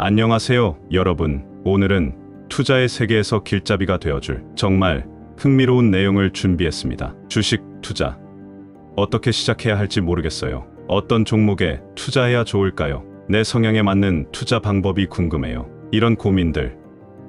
안녕하세요, 여러분. 오늘은 투자의 세계에서 길잡이가 되어줄 정말 흥미로운 내용을 준비했습니다. 주식 투자. 어떻게 시작해야 할지 모르겠어요. 어떤 종목에 투자해야 좋을까요? 내 성향에 맞는 투자 방법이 궁금해요. 이런 고민들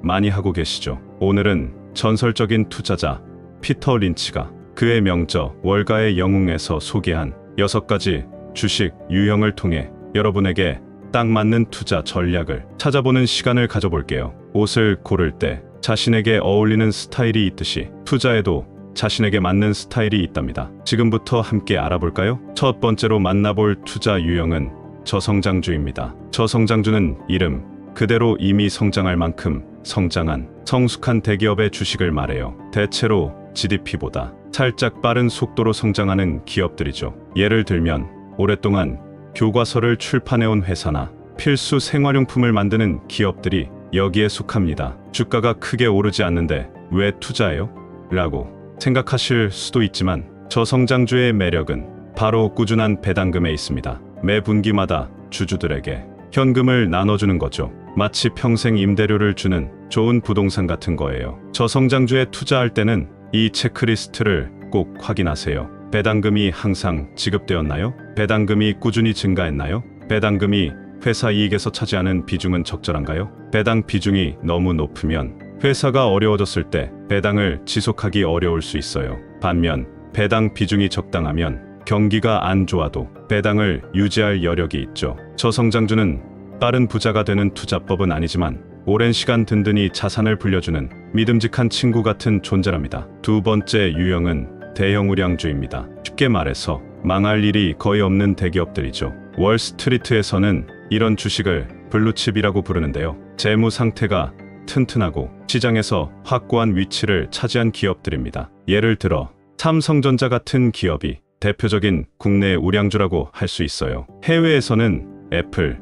많이 하고 계시죠? 오늘은 전설적인 투자자 피터 린치가 그의 명저 월가의 영웅에서 소개한 6가지 주식 유형을 통해 여러분에게 딱 맞는 투자 전략을 찾아보는 시간을 가져볼게요. 옷을 고를 때 자신에게 어울리는 스타일이 있듯이 투자에도 자신에게 맞는 스타일이 있답니다. 지금부터 함께 알아볼까요? 첫 번째로 만나볼 투자 유형은 저성장주입니다. 저성장주는 이름 그대로 이미 성장할 만큼 성장한 성숙한 대기업의 주식을 말해요. 대체로 GDP보다 살짝 빠른 속도로 성장하는 기업들이죠. 예를 들면 오랫동안 교과서를 출판해온 회사나 필수 생활용품을 만드는 기업들이 여기에 속합니다. 주가가 크게 오르지 않는데 왜 투자해요? 라고 생각하실 수도 있지만 저성장주의 매력은 바로 꾸준한 배당금에 있습니다. 매 분기마다 주주들에게 현금을 나눠주는 거죠. 마치 평생 임대료를 주는 좋은 부동산 같은 거예요. 저성장주에 투자할 때는 이 체크리스트를 꼭 확인하세요. 배당금이 항상 지급되었나요? 배당금이 꾸준히 증가했나요? 배당금이 회사 이익에서 차지하는 비중은 적절한가요? 배당 비중이 너무 높으면 회사가 어려워졌을 때 배당을 지속하기 어려울 수 있어요. 반면 배당 비중이 적당하면 경기가 안 좋아도 배당을 유지할 여력이 있죠. 저성장주는 빠른 부자가 되는 투자법은 아니지만 오랜 시간 든든히 자산을 불려주는 믿음직한 친구 같은 존재랍니다. 두 번째 유형은 대형 우량주입니다. 쉽게 말해서 망할 일이 거의 없는 대기업들이죠. 월스트리트에서는 이런 주식을 블루칩이라고 부르는데요. 재무 상태가 튼튼하고 시장에서 확고한 위치를 차지한 기업들입니다. 예를 들어 삼성전자 같은 기업이 대표적인 국내 우량주라고 할 수 있어요. 해외에서는 애플,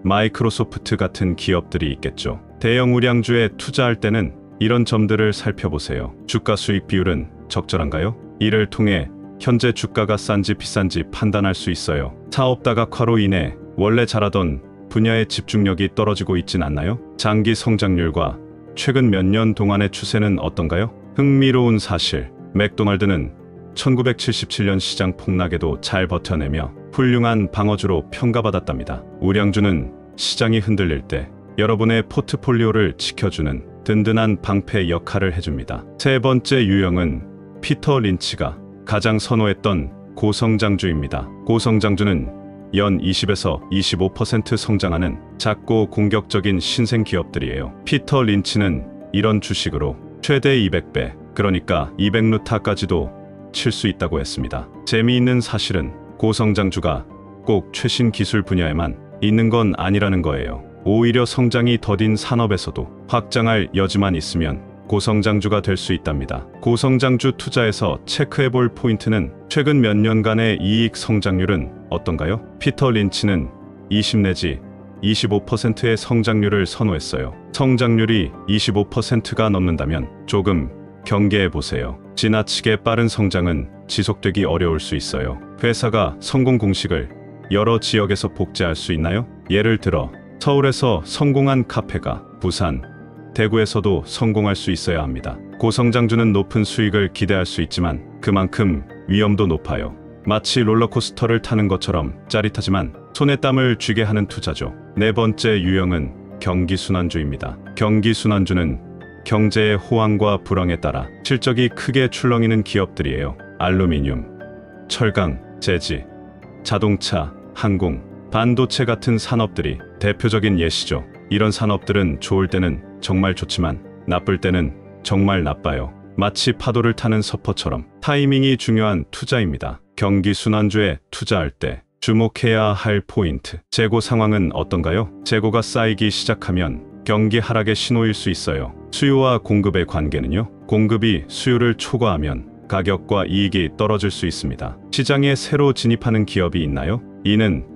마이크로소프트 같은 기업들이 있겠죠. 대형 우량주에 투자할 때는 이런 점들을 살펴보세요. 주가 수익 비율은 적절한가요? 이를 통해 현재 주가가 싼지 비싼지 판단할 수 있어요. 사업 다각화로 인해 원래 잘하던 분야의 집중력이 떨어지고 있진 않나요? 장기 성장률과 최근 몇 년 동안의 추세는 어떤가요? 흥미로운 사실, 맥도날드는 1977년 시장 폭락에도 잘 버텨내며 훌륭한 방어주로 평가받았답니다. 우량주는 시장이 흔들릴 때 여러분의 포트폴리오를 지켜주는 든든한 방패 역할을 해줍니다. 세 번째 유형은 피터 린치가 가장 선호했던 고성장주입니다. 고성장주는 연 20에서 25% 성장하는 작고 공격적인 신생 기업들이에요. 피터 린치는 이런 주식으로 최대 200배, 그러니까 200루타까지도 칠 수 있다고 했습니다. 재미있는 사실은 고성장주가 꼭 최신 기술 분야에만 있는 건 아니라는 거예요. 오히려 성장이 더딘 산업에서도 확장할 여지만 있으면 고성장주가 될 수 있답니다. 고성장주 투자에서 체크해볼 포인트는 최근 몇 년간의 이익 성장률은 어떤가요? 피터 린치는 20 내지 25%의 성장률을 선호했어요. 성장률이 25%가 넘는다면 조금 경계해보세요. 지나치게 빠른 성장은 지속되기 어려울 수 있어요. 회사가 성공 공식을 여러 지역에서 복제할 수 있나요? 예를 들어 서울에서 성공한 카페가 부산, 대구에서도 성공할 수 있어야 합니다. 고성장주는 높은 수익을 기대할 수 있지만 그만큼 위험도 높아요. 마치 롤러코스터를 타는 것처럼 짜릿하지만 손에 땀을 쥐게 하는 투자죠. 네 번째 유형은 경기순환주입니다. 경기순환주는 경제의 호황과 불황에 따라 실적이 크게 출렁이는 기업들이에요. 알루미늄, 철강, 제지, 자동차, 항공, 반도체 같은 산업들이 대표적인 예시죠. 이런 산업들은 좋을 때는 정말 좋지만 나쁠 때는 정말 나빠요. 마치 파도를 타는 서퍼처럼 타이밍이 중요한 투자입니다. 경기순환주에 투자할 때 주목해야 할 포인트. 재고 상황은 어떤가요? 재고가 쌓이기 시작하면 경기 하락의 신호일 수 있어요. 수요와 공급의 관계는요? 공급이 수요를 초과하면 가격과 이익이 떨어질 수 있습니다. 시장에 새로 진입하는 기업이 있나요? 이는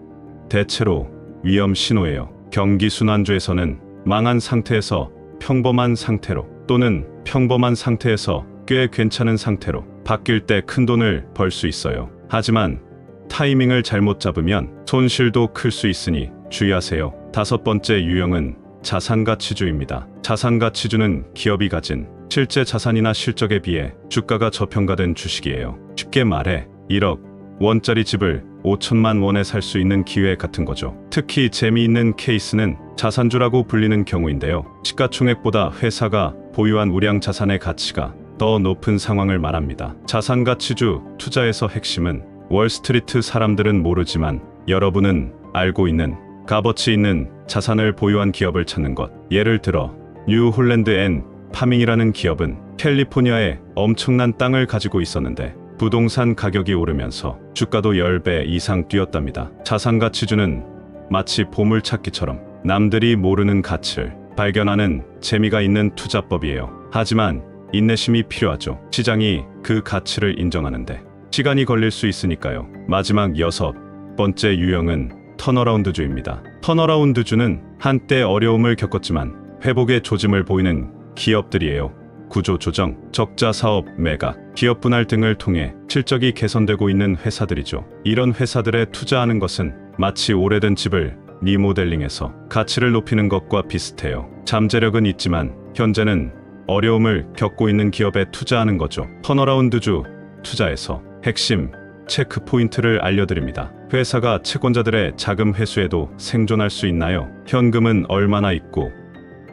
대체로 위험 신호예요. 경기순환주에서는 망한 상태에서 평범한 상태로 또는 평범한 상태에서 꽤 괜찮은 상태로 바뀔 때 큰 돈을 벌 수 있어요. 하지만 타이밍을 잘못 잡으면 손실도 클 수 있으니 주의하세요. 5번째 유형은 자산가치주입니다. 자산가치주는 기업이 가진 실제 자산이나 실적에 비해 주가가 저평가된 주식이에요. 쉽게 말해 1억 원짜리 집을 5천만 원에 살 수 있는 기회 같은 거죠. 특히 재미있는 케이스는 자산주라고 불리는 경우인데요. 시가총액보다 회사가 보유한 우량 자산의 가치가 더 높은 상황을 말합니다. 자산가치주 투자에서 핵심은 월스트리트 사람들은 모르지만 여러분은 알고 있는 값어치 있는 자산을 보유한 기업을 찾는 것. 예를 들어 뉴홀랜드 앤 파밍이라는 기업은 캘리포니아에 엄청난 땅을 가지고 있었는데 부동산 가격이 오르면서 주가도 10배 이상 뛰었답니다. 자산가치주는 마치 보물찾기처럼 남들이 모르는 가치를 발견하는 재미가 있는 투자법이에요. 하지만 인내심이 필요하죠. 시장이 그 가치를 인정하는데 시간이 걸릴 수 있으니까요. 마지막 6번째 유형은 턴어라운드주입니다. 턴어라운드주는 한때 어려움을 겪었지만 회복의 조짐을 보이는 기업들이에요. 구조 조정, 적자 사업 매각, 기업 분할 등을 통해 실적이 개선되고 있는 회사들이죠. 이런 회사들에 투자하는 것은 마치 오래된 집을 리모델링해서 가치를 높이는 것과 비슷해요. 잠재력은 있지만 현재는 어려움을 겪고 있는 기업에 투자하는 거죠. 턴어라운드주 투자에서 핵심 체크 포인트를 알려드립니다. 회사가 채권자들의 자금 회수에도 생존할 수 있나요? 현금은 얼마나 있고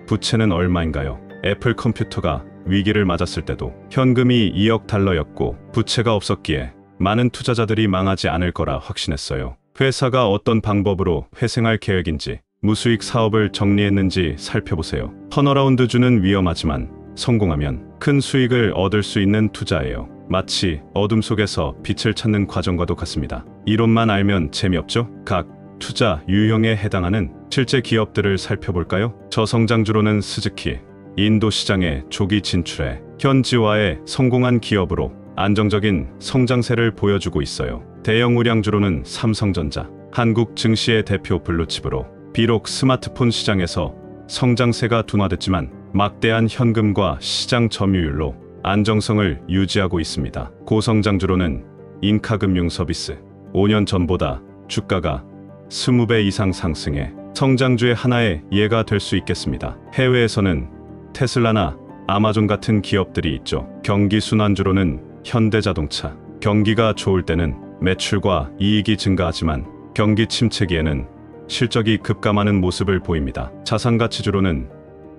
부채는 얼마인가요? 애플 컴퓨터가 위기를 맞았을 때도 현금이 2억 달러였고 부채가 없었기에 많은 투자자들이 망하지 않을 거라 확신했어요. 회사가 어떤 방법으로 회생할 계획인지, 무수익 사업을 정리했는지 살펴보세요. 턴어라운드주는 위험하지만 성공하면 큰 수익을 얻을 수 있는 투자예요. 마치 어둠 속에서 빛을 찾는 과정과도 같습니다. 이론만 알면 재미없죠? 각 투자 유형에 해당하는 실제 기업들을 살펴볼까요? 저성장주로는 스즈키, 인도 시장에 조기 진출해 현지화에 성공한 기업으로 안정적인 성장세를 보여주고 있어요. 대형 우량주로는 삼성전자, 한국 증시의 대표 블루칩으로 비록 스마트폰 시장에서 성장세가 둔화됐지만 막대한 현금과 시장 점유율로 안정성을 유지하고 있습니다. 고성장주로는 인카금융서비스, 5년 전보다 주가가 20배 이상 상승해 성장주의 하나의 예가 될 수 있겠습니다. 해외에서는 테슬라나 아마존 같은 기업들이 있죠. 경기순환주로는 현대자동차, 경기가 좋을 때는 매출과 이익이 증가하지만 경기 침체기에는 실적이 급감하는 모습을 보입니다. 자산가치주로는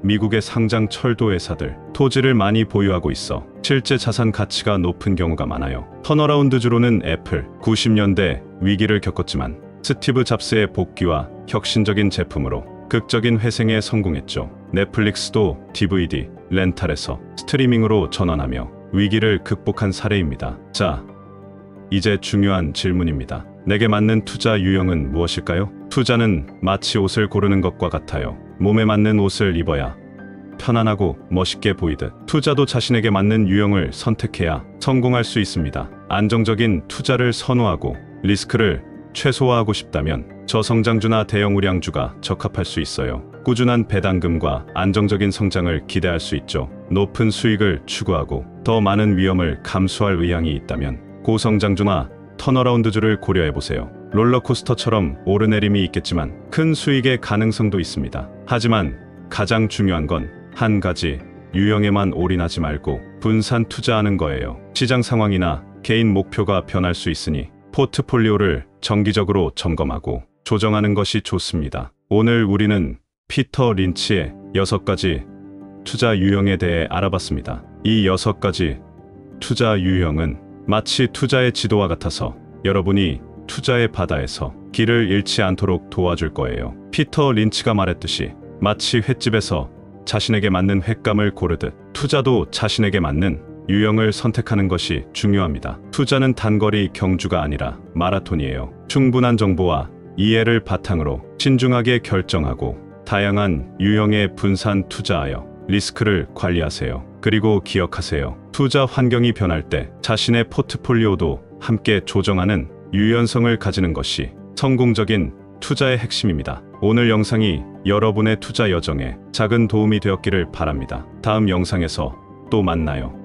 미국의 상장 철도 회사들, 토지를 많이 보유하고 있어 실제 자산 가치가 높은 경우가 많아요. 턴어라운드주로는 애플, 90년대 위기를 겪었지만 스티브 잡스의 복귀와 혁신적인 제품으로 극적인 회생에 성공했죠. 넷플릭스도 DVD, 렌탈에서 스트리밍으로 전환하며 위기를 극복한 사례입니다. 자, 이제 중요한 질문입니다. 내게 맞는 투자 유형은 무엇일까요? 투자는 마치 옷을 고르는 것과 같아요. 몸에 맞는 옷을 입어야 편안하고 멋있게 보이듯 투자도 자신에게 맞는 유형을 선택해야 성공할 수 있습니다. 안정적인 투자를 선호하고 리스크를 최소화하고 싶다면 저성장주나 대형 우량주가 적합할 수 있어요. 꾸준한 배당금과 안정적인 성장을 기대할 수 있죠. 높은 수익을 추구하고 더 많은 위험을 감수할 의향이 있다면 고성장주나 턴어라운드주를 고려해보세요. 롤러코스터처럼 오르내림이 있겠지만 큰 수익의 가능성도 있습니다. 하지만 가장 중요한 건 한 가지 유형에만 올인하지 말고 분산 투자하는 거예요. 시장 상황이나 개인 목표가 변할 수 있으니 포트폴리오를 정기적으로 점검하고 조정하는 것이 좋습니다. 오늘 우리는 피터 린치의 6가지 투자 유형에 대해 알아봤습니다. 이 6가지 투자 유형은 마치 투자의 지도와 같아서 여러분이 투자의 바다에서 길을 잃지 않도록 도와줄 거예요. 피터 린치가 말했듯이 마치 횟집에서 자신에게 맞는 횟감을 고르듯 투자도 자신에게 맞는 유형을 선택하는 것이 중요합니다. 투자는 단거리 경주가 아니라 마라톤이에요. 충분한 정보와 이해를 바탕으로 신중하게 결정하고 다양한 유형의 분산 투자하여 리스크를 관리하세요. 그리고 기억하세요. 투자 환경이 변할 때 자신의 포트폴리오도 함께 조정하는 유연성을 가지는 것이 성공적인 투자의 핵심입니다. 오늘 영상이 여러분의 투자 여정에 작은 도움이 되었기를 바랍니다. 다음 영상에서 또 만나요.